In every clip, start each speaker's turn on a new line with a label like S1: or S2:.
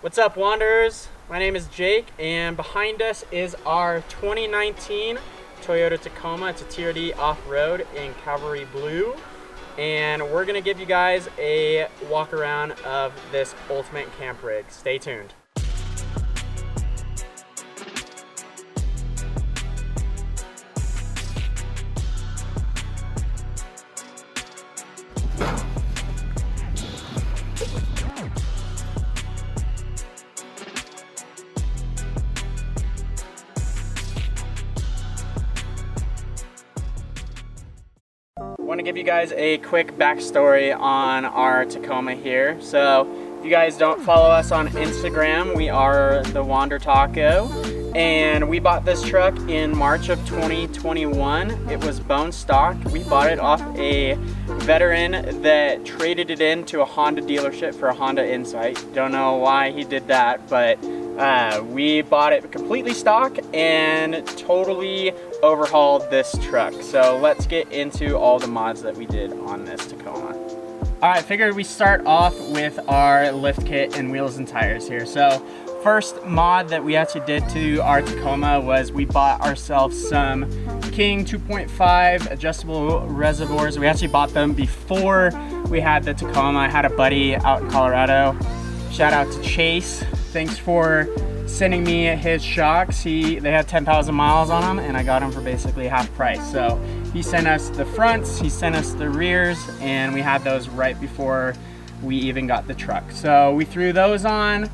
S1: What's up, Wanderers? My name is Jake, and behind us is our 2019 Toyota Tacoma. It's a TRD off-road in Cavalry Blue, and we're gonna give you guys a walk around of this ultimate camp rig. Stay tuned. I want to give you guys a quick backstory on our Tacoma here. So if you guys don't follow us on Instagram, we are the Wander Taco, and we bought this truck in March of 2021. It was bone stock. We bought it off a veteran that traded it in to a Honda dealership for a Honda Insight. Don't know why he did that, but we bought it completely stock and totally overhauled this truck. So let's get into all the mods that we did on this Tacoma. All right, figured we start off with our lift kit and wheels and tires here. So first mod that we actually did to our Tacoma was we bought ourselves some King 2.5 adjustable reservoirs. We actually bought them before we had the Tacoma. I had a buddy out in Colorado. Shout out to Chase. Thanks for sending me his shocks. They had 10,000 miles on them, and I got them for basically half price. So he sent us the fronts, he sent us the rears, and we had those right before we even got the truck. So we threw those on.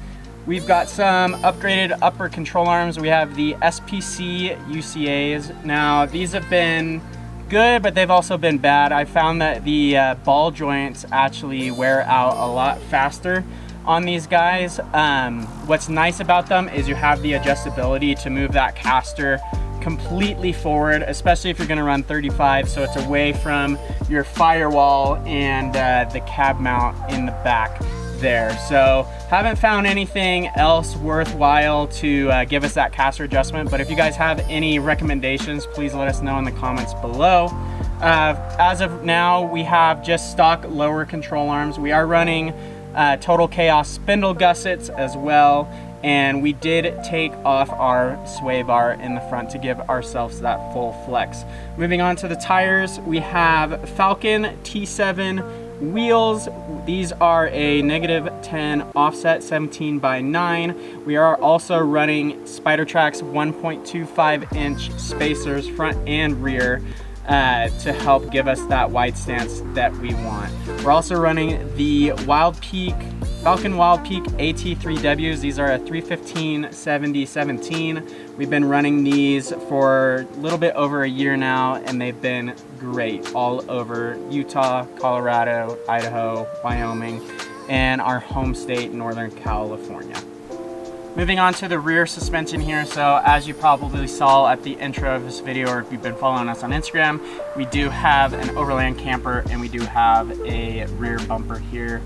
S1: We've got some upgraded upper control arms. We have the SPC UCAs. Now these have been good, but they've also been bad. I found that the ball joints actually wear out a lot faster on these guys. What's nice about them is you have the adjustability to move that caster completely forward, especially if you're gonna run 35, so it's away from your firewall and the cab mount in the back there. So haven't found anything else worthwhile to give us that caster adjustment, but if you guys have any recommendations, please let us know in the comments below. As of now, we have just stock lower control arms. We are running Total Chaos spindle gussets as well, and we did take off our sway bar in the front to give ourselves that full flex. Moving on to the tires, we have Falcon T7 wheels. These are a -10 offset 17x9. We are also running SpiderTrax 1.25-inch spacers front and rear to help give us that wide stance that we want. We're also running the Falcon Wild Peak AT3Ws. These are a 315/70/17. We've been running these for a little bit over a year now, and they've been great all over Utah, Colorado, Idaho, Wyoming, and our home state, Northern California. Moving on to the rear suspension here. So as you probably saw at the intro of this video, or if you've been following us on Instagram, we do have an overland camper and we do have a rear bumper here.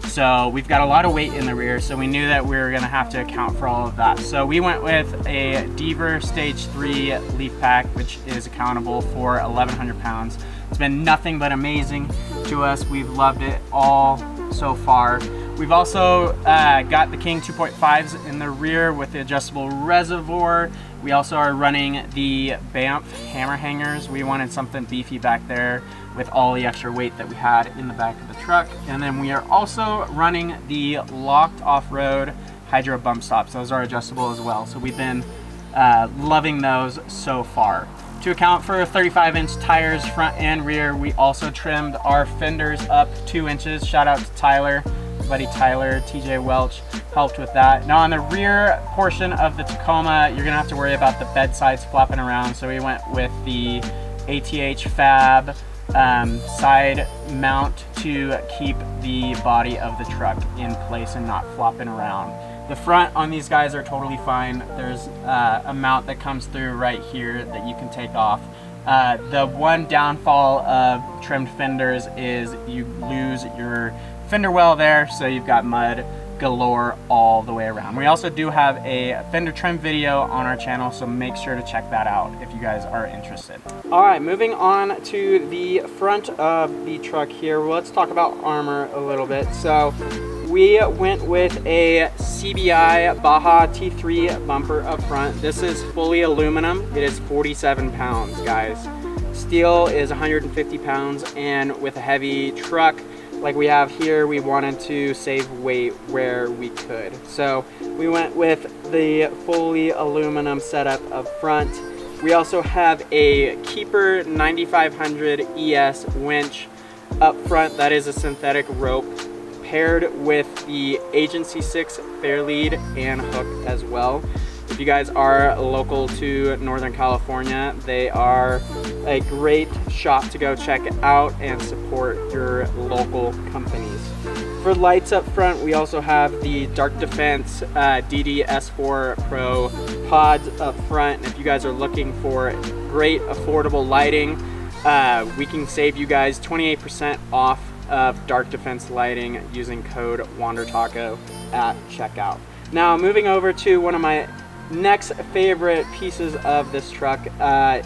S1: So we've got a lot of weight in the rear, so we knew that we were gonna have to account for all of that. So we went with a Deaver Stage 3 leaf pack, which is accountable for 1,100 pounds. It's been nothing but amazing to us. We've loved it all so far. We've also got the King 2.5s in the rear with the adjustable reservoir. We also are running the Banff hammer hangers. We wanted something beefy back there with all the extra weight that we had in the back of the truck. And then we are also running the locked off-road hydro bump stops. Those are adjustable as well. So we've been loving those so far. To account for 35-inch tires front and rear, we also trimmed our fenders up 2 inches. Shout out to Tyler. Buddy Tyler, TJ Welch helped with that. Now on the rear portion of the Tacoma, you're gonna have to worry about the bed sides flopping around. So we went with the ATH Fab side mount to keep the body of the truck in place and not flopping around. The front on these guys are totally fine. There's a mount that comes through right here that you can take off. The one downfall of trimmed fenders is you lose your fender well there, so you've got mud galore all the way around. We also do have a fender trim video on our channel, so make sure to check that out if you guys are interested. All right, moving on to the front of the truck here. Let's talk about armor a little bit. So we went with a CBI Baja T3 bumper up front. This is fully aluminum. It is 47 pounds, guys. Steel is 150 pounds, and with a heavy truck like we have here, we wanted to save weight where we could. So we went with the fully aluminum setup up front. We also have a Keeper 9500 ES winch up front. That is a synthetic rope paired with the Agency 6 fair lead and hook as well. If you guys are local to Northern California, they are a great shop to go check out and support your local companies. For lights up front, we also have the Dark Defense DD S4 Pro pods up front. And if you guys are looking for great affordable lighting, we can save you guys 28% off of Dark Defense lighting using code WanderTaco at checkout. Now moving over to one of my next favorite pieces of this truck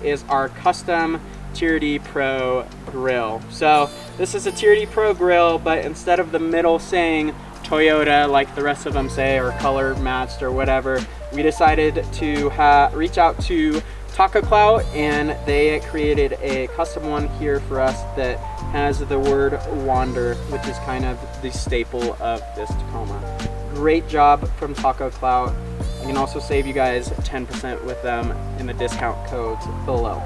S1: is our custom Tier D Pro grill. So this is a Tier D Pro grill, but instead of the middle saying Toyota like the rest of them say, or color matched or whatever, we decided to reach out to Taco Clout, and they created a custom one here for us that has the word Wander, which is kind of the staple of this Tacoma. Great job from Taco Clout. I can also save you guys 10% with them in the discount codes below.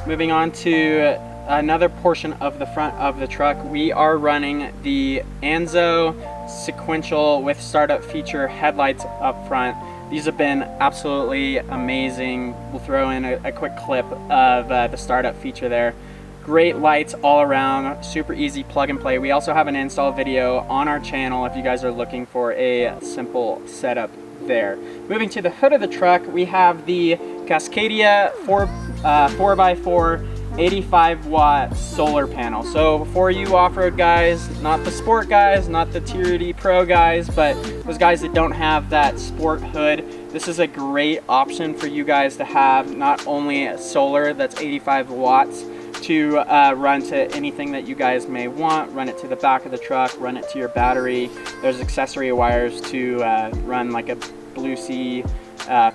S1: Moving on to another portion of the front of the truck, we are running the Anzo sequential with startup feature headlights up front. These have been absolutely amazing. We'll throw in a quick clip of the startup feature there. Great lights all around, super easy plug and play. We also have an install video on our channel if you guys are looking for a simple setup there. Moving to the hood of the truck, we have the Cascadia 4x4 85 watt solar panel. So for you off-road guys, not the sport guys, not the Tier D Pro guys, but those guys that don't have that sport hood, this is a great option for you guys to have not only solar that's 85 watts to run to anything that you guys may want, run it to the back of the truck, run it to your battery. There's accessory wires to run like a Blue Sea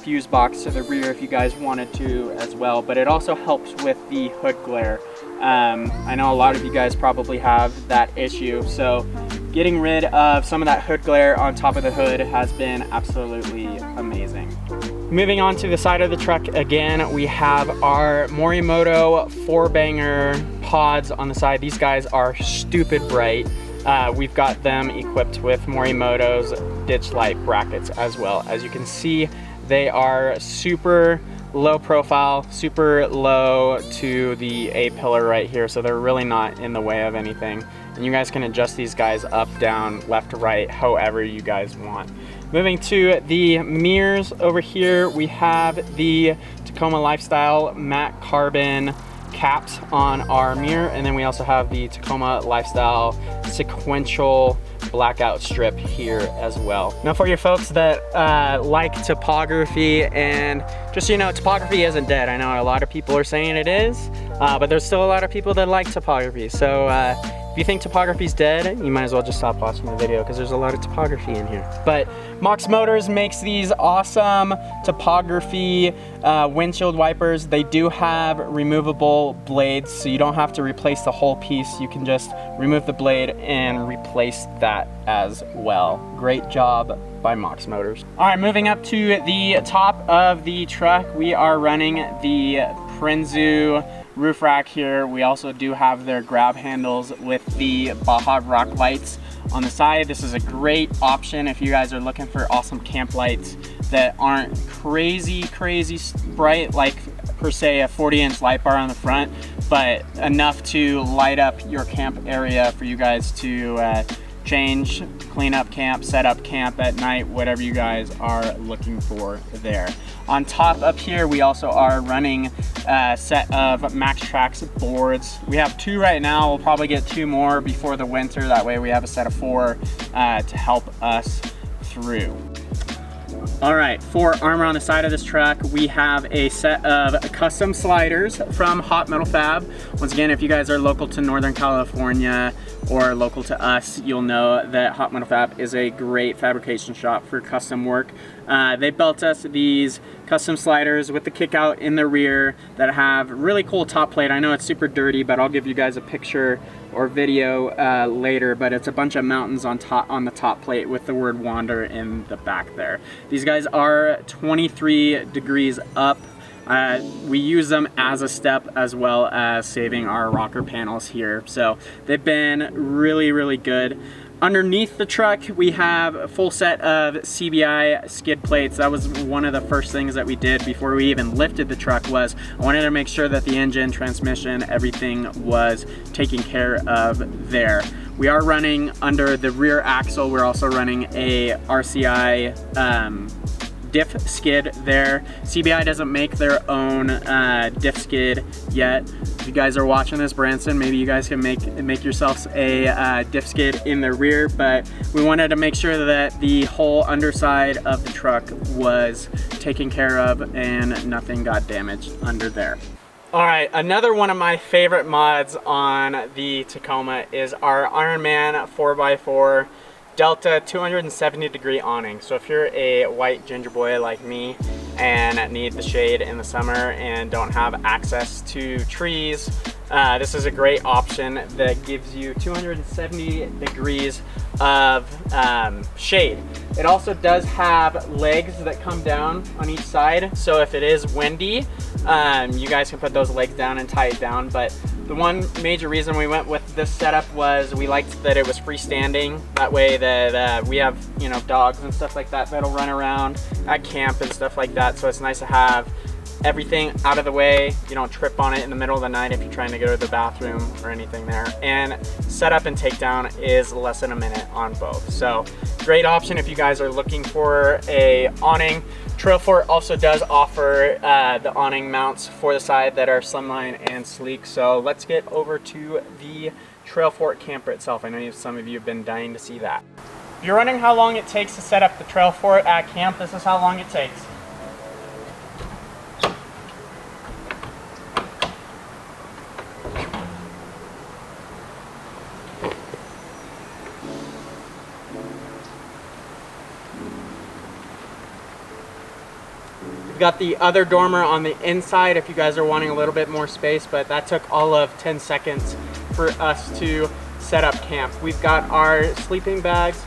S1: fuse box to the rear if you guys wanted to as well, but it also helps with the hood glare. I know a lot of you guys probably have that issue, so getting rid of some of that hood glare on top of the hood has been absolutely amazing. Moving on to the side of the truck again, we have our Morimoto 4-banger pods on the side. These guys are stupid bright. We've got them equipped with Morimoto's ditch light brackets as well. As you can see, they are super low profile, super low to the A-pillar right here, so they're really not in the way of anything. And you guys can adjust these guys up, down, left to right, however you guys want. Moving to the mirrors over here, we have the Tacoma Lifestyle matte carbon caps on our mirror, and then we also have the Tacoma Lifestyle sequential blackout strip here as well. Now for your folks that like topography, and just so you know, topography isn't dead. I know a lot of people are saying it is, but there's still a lot of people that like topography. So if you think topography's dead, you might as well just stop watching the video because there's a lot of topography in here. But Mox Motors makes these awesome topography windshield wipers. They do have removable blades, so you don't have to replace the whole piece. You can just remove the blade and replace that as well. Great job by Mox Motors. All right, moving up to the top of the truck, we are running the Prinzu roof rack here. We also do have their grab handles with the Baja Rock lights on the side. This is a great option if you guys are looking for awesome camp lights that aren't crazy bright, like per se a 40-inch light bar on the front, but enough to light up your camp area for you guys to change, clean up camp, set up camp at night, whatever you guys are looking for there. On top up here, we also are running a set of Max Trax boards. We have 2 right now. We'll probably get 2 more before the winter. That way we have a set of 4 to help us through. All right, for armor on the side of this truck, we have a set of custom sliders from Hot Metal Fab. Once again, if you guys are local to Northern California, or local to us, you'll know that Hot Metal Fab is a great fabrication shop for custom work. They built us these custom sliders with the kick out in the rear that have really cool top plate. I know it's super dirty, but I'll give you guys a picture or video later, but it's a bunch of mountains on the top plate with the word Wander in the back there. These guys are 23 degrees up. We use them as a step as well as saving our rocker panels here. So they've been really, really good. Underneath the truck, we have a full set of CBI skid plates. That was one of the first things that we did before we even lifted the truck. Was I wanted to make sure that the engine, transmission, everything was taken care of there. We are running under the rear axle. We're also running a RCI diff skid there. CBI doesn't make their own diff skid yet. If you guys are watching this, Branson, maybe you guys can make yourselves a diff skid in the rear, but we wanted to make sure that the whole underside of the truck was taken care of and nothing got damaged under there. All right, another one of my favorite mods on the Tacoma is our Ironman 4x4 Delta 270 degree awning. So if you're a white ginger boy like me and need the shade in the summer and don't have access to trees, this is a great option that gives you 270 degrees of shade. It also does have legs that come down on each side, so if it is windy, you guys can put those legs down and tie it down. But the one major reason we went with this setup was we liked that it was freestanding. That way that we have, you know, dogs and stuff like that that'll run around at camp and stuff like that. So it's nice to have everything out of the way. You don't trip on it in the middle of the night if you're trying to go to the bathroom or anything there. And setup and takedown is less than a minute on both. So great option if you guys are looking for a awning. Trailfort also does offer the awning mounts for the side that are slimline and sleek. So let's get over to the Trailfort camper itself. I know some of you have been dying to see that. If you're wondering how long it takes to set up the Trailfort at camp, this is how long it takes. We've got the other dormer on the inside if you guys are wanting a little bit more space, but that took all of 10 seconds for us to set up camp. We've got our sleeping bags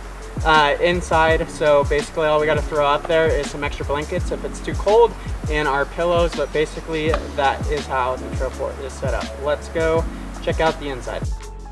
S1: inside, so basically all we got to throw out there is some extra blankets if it's too cold and our pillows, but basically that is how the Trailfort is set up. Let's go check out the inside.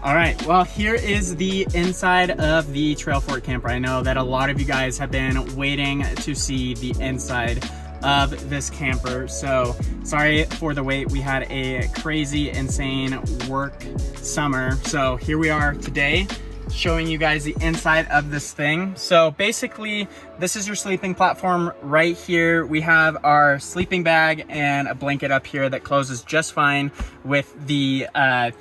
S1: All right, well, here is the inside of the Trailfort camper. I know that a lot of you guys have been waiting to see the inside of this camper, so sorry for the wait. We had a crazy, insane work summer, so here we are today showing you guys the inside of this thing. So basically, this is your sleeping platform right here. We have our sleeping bag and a blanket up here that closes just fine with the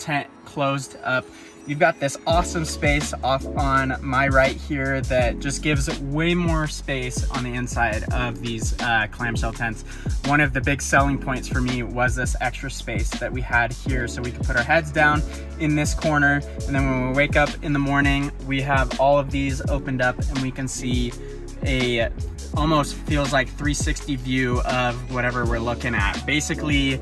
S1: tent closed up. You've got this awesome space off on my right here that just gives way more space on the inside of these clamshell tents. One of the big selling points for me was this extra space that we had here, so we could put our heads down in this corner, and then when we wake up in the morning, we have all of these opened up and we can see a almost feels like 360 view of whatever we're looking at. Basically,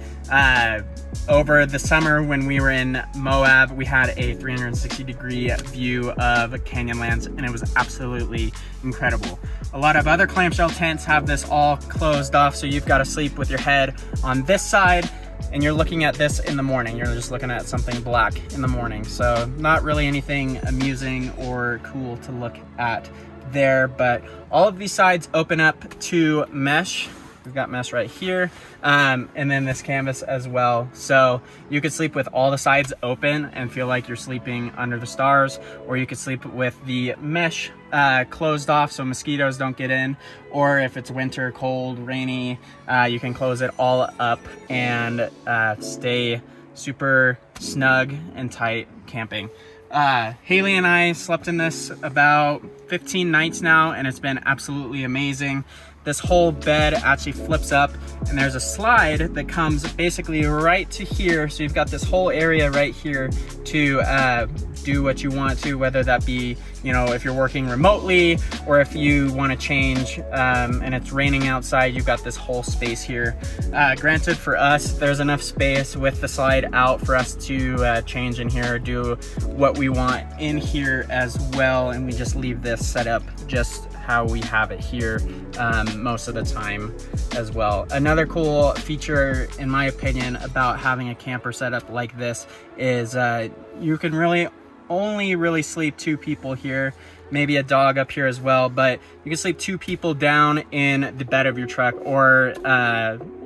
S1: over the summer when we were in Moab, we had a 360 degree view of Canyonlands, and it was absolutely incredible. A lot of other clamshell tents have this all closed off, so you've got to sleep with your head on this side and you're looking at this in the morning. You're just looking at something black in the morning. So not really anything amusing or cool to look at there, but all of these sides open up to mesh. We've got mesh right here, and then this canvas as well. So you could sleep with all the sides open and feel like you're sleeping under the stars, or you could sleep with the mesh closed off so mosquitoes don't get in, or if it's winter, cold, rainy, you can close it all up and stay super snug and tight camping. Haley and I slept in this about 15 nights now, and it's been absolutely amazing. This whole bed actually flips up, and there's a slide that comes basically right to here. So you've got this whole area right here to do what you want to, whether that be, you know, if you're working remotely or if you want to change and it's raining outside, you've got this whole space here. Granted, for us, there's enough space with the slide out for us to change in here, do what we want in here as well, and we just leave this set up just how we have it here most of the time as well. Another cool feature, in my opinion, about having a camper setup like this is you can only really sleep 2 people here, maybe a dog up here as well, but you can sleep 2 people down in the bed of your truck, or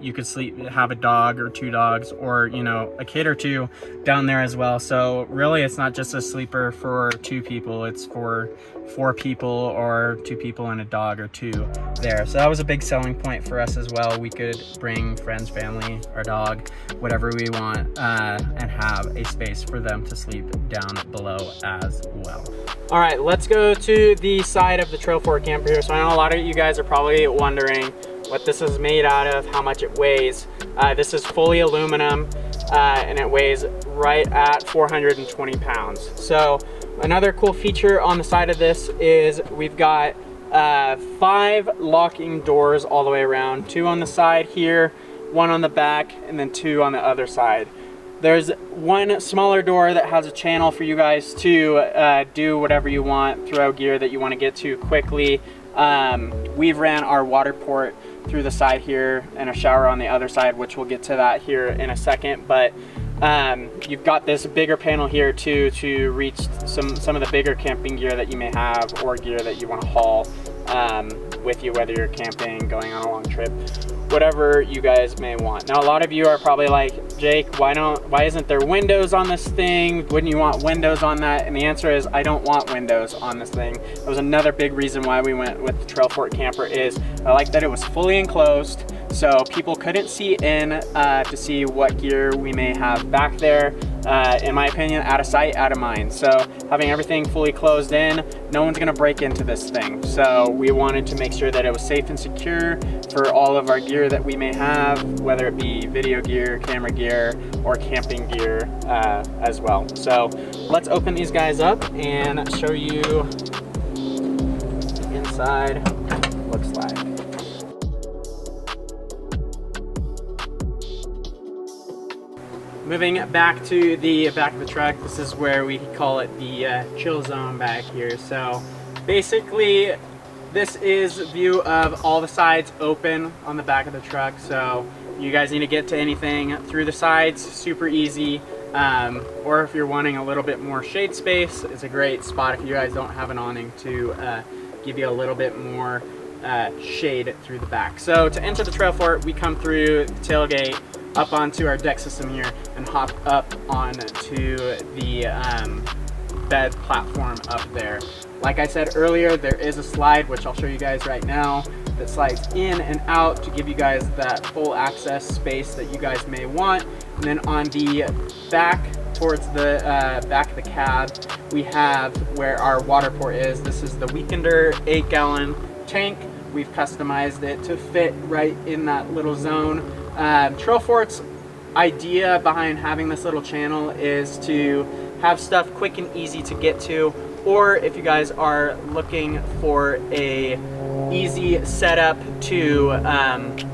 S1: you could have a dog or 2 dogs, or, you know, a kid or 2 down there as well. So really, it's not just a sleeper for 2 people, it's for 4 people, or 2 people and a dog or 2 there. So that was a big selling point for us as well. We could bring friends, family, our dog, whatever we want, and have a space for them to sleep down below as well. All right, let's go to the side of the Trail 4 camper here. So I know a lot of you guys are probably wondering what this is made out of, how much it weighs. This is fully aluminum, and it weighs right at 420 pounds. So another cool feature on the side of this is we've got 5 locking doors all the way around, 2 on the side here, 1 on the back, and then 2 on the other side. There's 1 smaller door that has a channel for you guys to do whatever you want, throw gear that you want to get to quickly. We've ran our water port through the side here and a shower on the other side, which we'll get to that here in a second. But you've got this bigger panel here too to reach some of the bigger camping gear that you may have, or gear that you want to haul with you, whether you're camping, going on a long trip, whatever you guys may want. Now, a lot of you are probably like, Jake, why isn't there windows on this thing? Wouldn't you want windows on that? And the answer is, I don't want windows on this thing. That was another big reason why we went with the Trail 4 camper, is I like that it was fully enclosed, so people couldn't see in to see what gear we may have back there. In my opinion, out of sight, out of mind. So having everything fully closed in, no one's gonna break into this thing. So we wanted to make sure that it was safe and secure for all of our gear that we may have, whether it be video gear, camera gear, or camping gear as well. So let's open these guys up and show you what inside looks like. Moving back to the back of the truck, this is where we call it the chill zone back here. So basically, this is a view of all the sides open on the back of the truck. So you guys need to get to anything through the sides, super easy. Or if you're wanting a little bit more shade space, it's a great spot if you guys don't have an awning to give you a little bit more shade through the back. So to enter the Trail 4, we come through the tailgate, up onto our deck system here, and hop up onto the bed platform up there. Like I said earlier, there is a slide, which I'll show you guys right now, that slides in and out to give you guys that full access space that you guys may want. And then on the back, towards the back of the cab, we have where our water port is. This is the Weekender 8-gallon tank. We've customized it to fit right in that little zone. Trail 4's idea behind having this little channel is to have stuff quick and easy to get to, or if you guys are looking for a easy setup to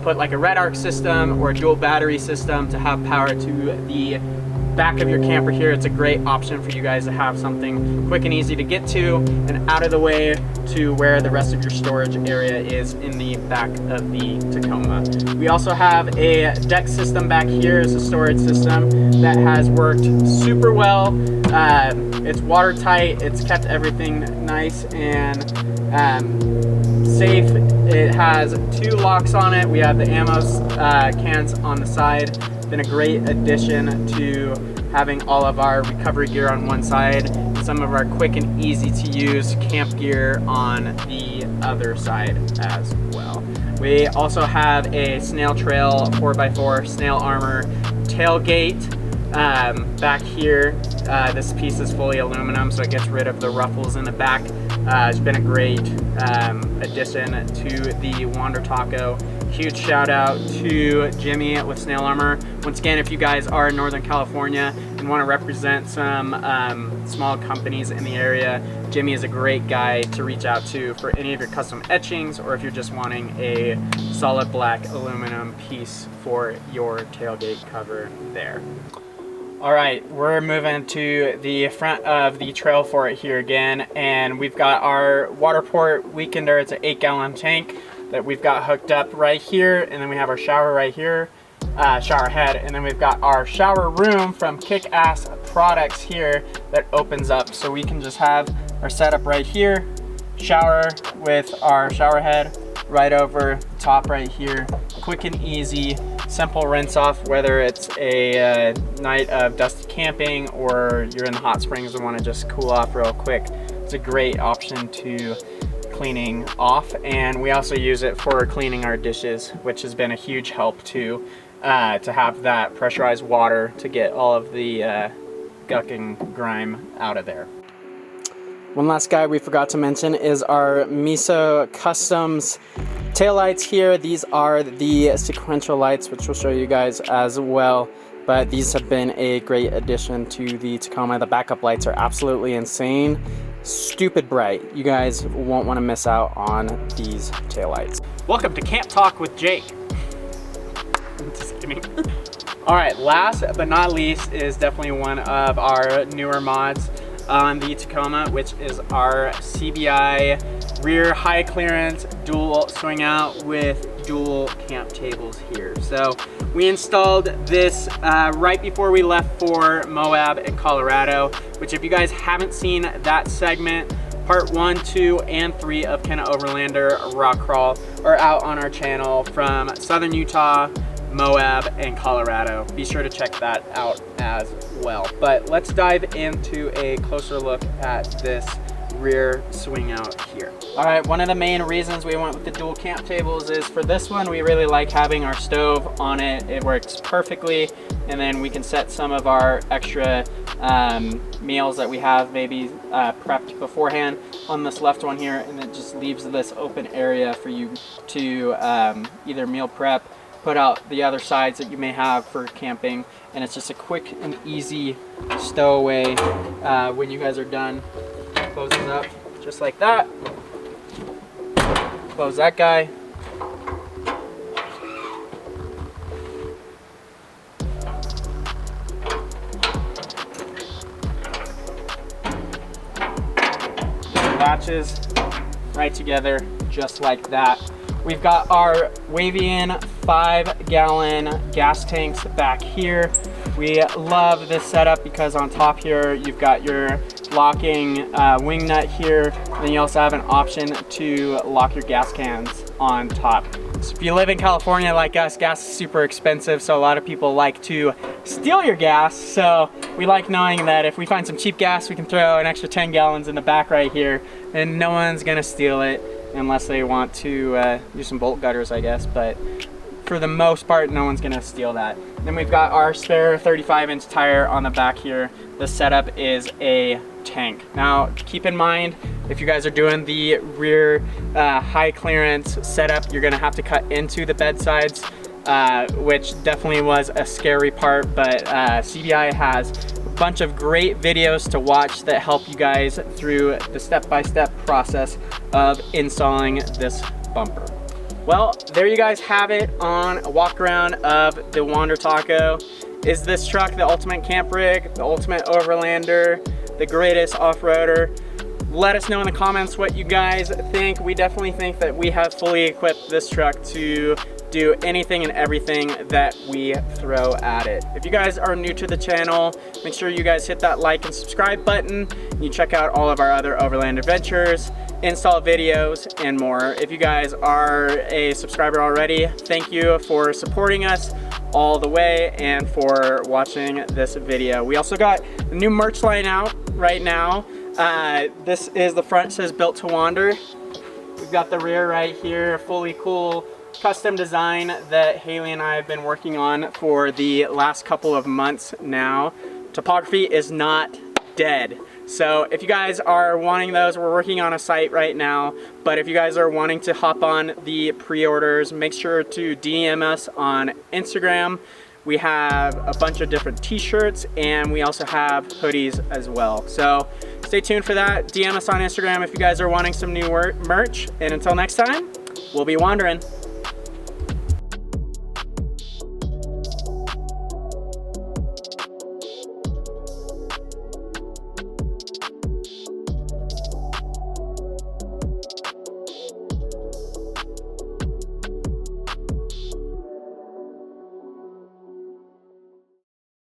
S1: put like a red arc system or a dual battery system to have power to the back of your camper here, it's a great option for you guys to have something quick and easy to get to and out of the way to where the rest of your storage area is in the back of the Tacoma. We also have a deck system back here as a storage system that has worked super well. It's watertight, it's kept everything nice and safe. It has 2 locks on it. We have the ammo cans on the side. Been a great addition to having all of our recovery gear on one side, some of our quick and easy to use camp gear on the other side as well. We also have a snail trail 4x4 snail armor tailgate back here. This piece is fully aluminum, so it gets rid of the ruffles in the back It's been a great addition to the Wander Taco. Huge shout out to Jimmy with Snail Armor. Once again, if you guys are in Northern California and want to represent some small companies in the area, Jimmy is a great guy to reach out to for any of your custom etchings, or if you're just wanting a solid black aluminum piece for your tailgate cover there. All right, we're moving to the front of the trail for it here again, and we've got our Waterport Weekender. It's an 8-gallon tank that we've got hooked up right here, and then we have our shower right here, shower head, and then we've got our shower room from Kick-Ass Products here that opens up, so we can just have our setup right here, shower with our shower head right over the top right here. Quick and easy, simple rinse off, whether it's a night of dusty camping or you're in the hot springs and want to just cool off real quick. It's a great option to cleaning off, and we also use it for cleaning our dishes, which has been a huge help too, to have that pressurized water to get all of the guck and grime out of there. One last guy we forgot to mention is our Miso Customs taillights here. These are the sequential lights, which we'll show you guys as well, but these have been a great addition to the Tacoma. The backup lights are absolutely insane, stupid bright. You guys won't want to miss out on these taillights. Welcome to Camp Talk with Jake. Just kidding. All right, last but not least is definitely one of our newer mods on the Tacoma, which is our CBI rear high clearance dual swing out with dual camp tables here. So we installed this right before we left for Moab in Colorado, which if you guys haven't seen that segment, part 1, 2, and 3 of Ken Overlander Rock Crawl are out on our channel from Southern Utah, Moab, and Colorado. Be sure to check that out as well. But let's dive into a closer look at this rear swing out here. All right, one of the main reasons we went with the dual camp tables is for this one, we really like having our stove on it. It works perfectly, and then we can set some of our extra meals that we have maybe prepped beforehand on this left one here, and it just leaves this open area for you to either meal prep, put out the other sides that you may have for camping, and it's just a quick and easy stowaway when you guys are done. Closes up just like that. Close that guy. Latches right together just like that. We've got our Wavian 5-gallon gas tanks back here. We love this setup because on top here you've got your locking wing nut here, and you also have an option to lock your gas cans on top. So if you live in California like us, gas is super expensive, so a lot of people like to steal your gas. So we like knowing that if we find some cheap gas, we can throw an extra 10 gallons in the back right here, and no one's gonna steal it unless they want to do some bolt gutters, I guess. But for the most part, no one's gonna steal that. Then we've got our spare 35-inch tire on the back here. The setup is a tank. Now, keep in mind, if you guys are doing the rear high clearance setup, you're gonna have to cut into the bed sides, which definitely was a scary part, but CBI has a bunch of great videos to watch that help you guys through the step-by-step process of installing this bumper. Well, there you guys have it on a walk around of the Wander Taco. Is this truck the ultimate camp rig, the ultimate overlander, the greatest off-roader? Let us know in the comments what you guys think. We definitely think that we have fully equipped this truck to do anything and everything that we throw at it. If you guys are new to the channel, make sure you guys hit that like and subscribe button. You check out all of our other overland adventures, install videos, and more. If you guys are a subscriber already, thank you for supporting us all the way and for watching this video. We also got a new merch line out right now. This is the front, says built to wander. We've got the rear right here, fully cool custom design that Haley and I have been working on for the last couple of months now. Topography is not dead. So if you guys are wanting those, we're working on a site right now, but if you guys are wanting to hop on the pre-orders, make sure to DM us on Instagram. We have a bunch of different t-shirts, and we also have hoodies as well. So stay tuned for that. DM us on Instagram if you guys are wanting some new merch. And until next time, we'll be wandering.